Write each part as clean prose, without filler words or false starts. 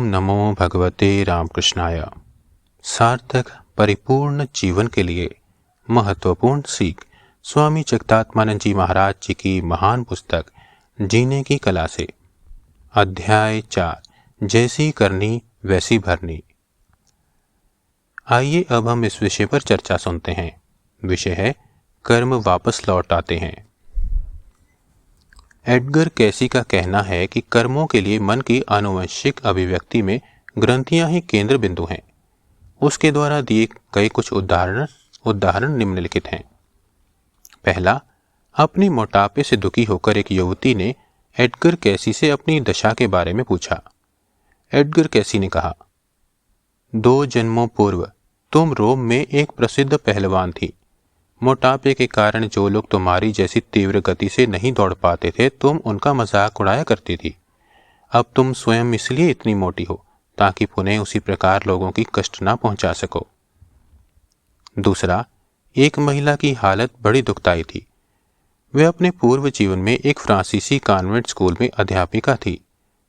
ओम नमो भगवते रामकृष्णाय। सार्थक परिपूर्ण जीवन के लिए महत्वपूर्ण सीख स्वामी जगदात्मानंद जी महाराज जी की महान पुस्तक जीने की कला से। अध्याय 4, जैसी करनी वैसी भरनी। आइए अब हम इस विषय पर चर्चा सुनते हैं। विषय है कर्म वापस लौट आते हैं। एडगर कैसी का कहना है कि कर्मों के लिए मन की आनुवंशिक अभिव्यक्ति में ग्रंथियां ही केंद्र बिंदु हैं। उसके द्वारा दिए गए कुछ उदाहरण निम्नलिखित हैं। पहला, अपनी मोटापे से दुखी होकर एक युवती ने एडगर कैसी से अपनी दशा के बारे में पूछा। एडगर कैसी ने कहा, 2 जन्मों पूर्व तुम रोम में एक प्रसिद्ध पहलवान थी। मोटापे के कारण जो लोग तुम्हारी जैसी तीव्र गति से नहीं दौड़ पाते थे, तुम उनका मजाक उड़ाया करती थी। अब तुम स्वयं इसलिए इतनी मोटी हो ताकि पुनः उसी प्रकार लोगों की कष्ट ना पहुंचा सको। दूसरा, एक महिला की हालत बड़ी दुखदायी थी। वे अपने पूर्व जीवन में एक फ्रांसीसी कॉन्वेंट स्कूल में अध्यापिका थी।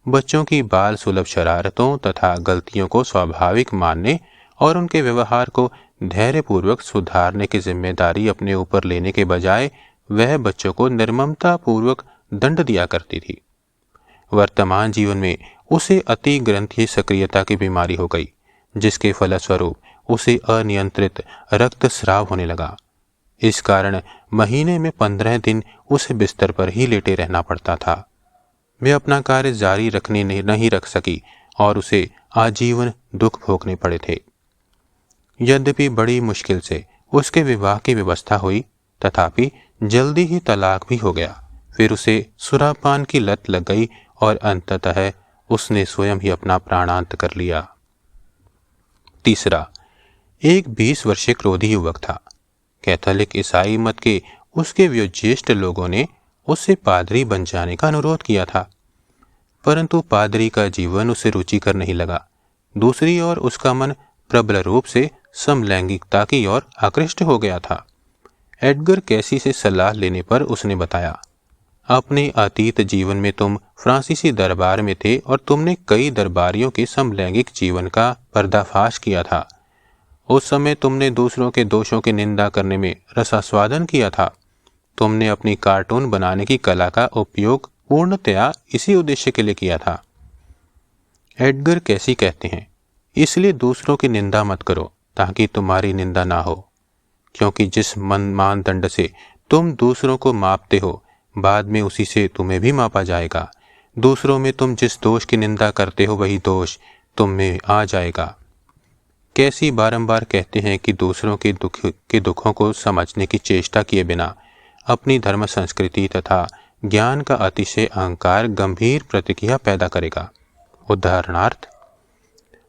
बच्चों की बाल सुलभ शरारतों तथा गलतियों को स्वाभाविक मानने और उनके व्यवहार को धैर्यपूर्वक सुधारने की जिम्मेदारी अपने ऊपर लेने के बजाय वह बच्चों को निर्ममता पूर्वक दंड दिया करती थी। वर्तमान जीवन में उसे अति ग्रंथीय सक्रियता की बीमारी हो गई, जिसके फलस्वरूप उसे अनियंत्रित रक्तस्राव होने लगा। इस कारण महीने में 15 दिन उसे बिस्तर पर ही लेटे रहना पड़ता था। वे अपना कार्य जारी रखने नहीं रख सकी और उसे आजीवन दुख भोगने पड़े थे। यद्यपि बड़ी मुश्किल से उसके विवाह की व्यवस्था हुई, तथापि जल्दी ही तलाक भी हो गया। फिर उसे सुरापान की लत लग गई और अंततः उसने स्वयं ही अपना प्राणांत कर लिया। तीसरा, एक 20 वर्षीय क्रोधी युवक था। कैथोलिक ईसाई मत के उसके वयोज्येष्ठ लोगों ने उससे पादरी बन जाने का अनुरोध किया था, परंतु पादरी का जीवन उसे रुचिकर नहीं लगा। दूसरी ओर उसका मन प्रबल रूप से समलैंगिकता की ओर आकृष्ट हो गया था। एडगर कैसी से सलाह लेने पर उसने बताया, अपने अतीत जीवन में तुम फ्रांसीसी दरबार में थे और तुमने कई दरबारियों के समलैंगिक जीवन का पर्दाफाश किया था। उस समय तुमने दूसरों के दोषों की निंदा करने में रसास्वादन किया था। तुमने अपनी कार्टून बनाने की कला का उपयोग पूर्णतया इसी उद्देश्य के लिए किया था। एडगर कैसी कहते हैं, इसलिए दूसरों की निंदा मत करो ताकि तुम्हारी निंदा ना हो, क्योंकि जिस मानदंड से तुम दूसरों को मापते हो, बाद में उसी से तुम्हें भी मापा जाएगा। दूसरों में तुम जिस दोष की निंदा करते हो, वही दोष तुम में आ जाएगा। कैसी बारंबार कहते हैं कि दूसरों के दुखों को समझने की चेष्टा किए बिना अपनी धर्म संस्कृति तथा ज्ञान का अतिशय अहंकार गंभीर प्रतिक्रिया पैदा करेगा। उदाहरणार्थ,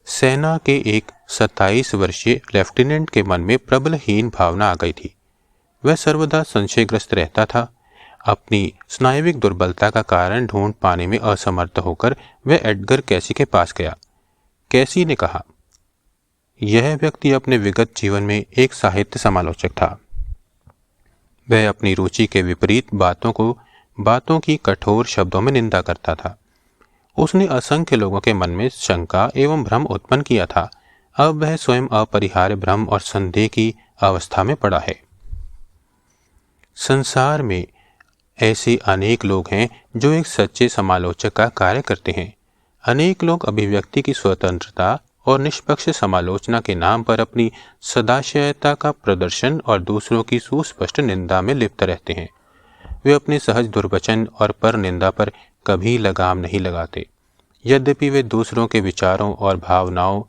सेना के एक 27 वर्षीय लेफ्टिनेंट के मन में प्रबल हीन भावना आ गई थी। वह सर्वदा संशयग्रस्त रहता था। अपनी स्नायुविक दुर्बलता का कारण ढूंढ पाने में असमर्थ होकर वह एडगर कैसी के पास गया। कैसी ने कहा, यह व्यक्ति अपने विगत जीवन में एक साहित्य समालोचक था। वह अपनी रुचि के विपरीत बातों की कठोर शब्दों में निंदा करता था। उसने असंख्य लोगों के मन में शंका एवं भ्रम उत्पन्न किया था। अब वह स्वयं अपरिहार्य भ्रम और संदेह की अवस्था में पड़ा है। संसार में ऐसे अनेक लोग हैं जो एक सच्चे समालोचक का कार्य करते हैं। अनेक लोग अभिव्यक्ति की स्वतंत्रता और निष्पक्ष समालोचना के नाम पर अपनी सदाशयता का प्रदर्शन और दूसरों की सुस्पष्ट निंदा में लिप्त रहते हैं। वे अपने सहज दुर्वचन और पर निंदा पर कभी लगाम नहीं लगाते। यद्यपि वे दूसरों के विचारों और भावनाओं,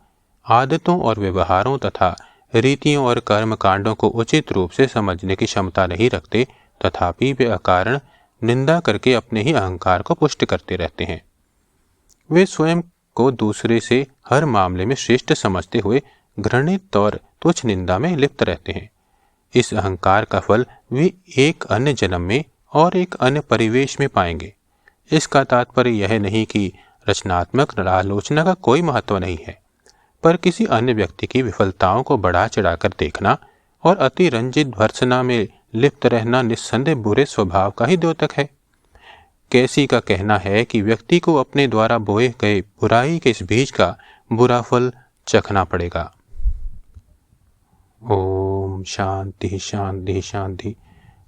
आदतों और व्यवहारों तथा रीतियों और कर्म कांडों को उचित रूप से समझने की क्षमता नहीं रखते, तथापि वे अकारण निंदा करके अपने ही अहंकार को पुष्ट करते रहते हैं। वे स्वयं को दूसरे से हर मामले में श्रेष्ठ समझते हुए घृणित और तुच्छ निंदा में लिप्त रहते हैं। इस अहंकार का फल वे एक अन्य जन्म में और एक अन्य परिवेश में पाएंगे। इसका तात्पर्य यह नहीं कि रचनात्मक आलोचना का कोई महत्व नहीं है, पर किसी अन्य व्यक्ति की विफलताओं को बढ़ा चढ़ाकर देखना और अति रंजित भर्त्सना में लिप्त रहना निस्संदेह बुरे स्वभाव का ही द्योतक है। कैसी का कहना है कि व्यक्ति को अपने द्वारा बोए गए बुराई के इस बीज का बुरा फल चखना पड़ेगा। ओम शांति शांति शांति।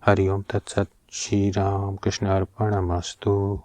हरिओम तत्सत। श्री राम कृष्ण अर्पणमस्तु।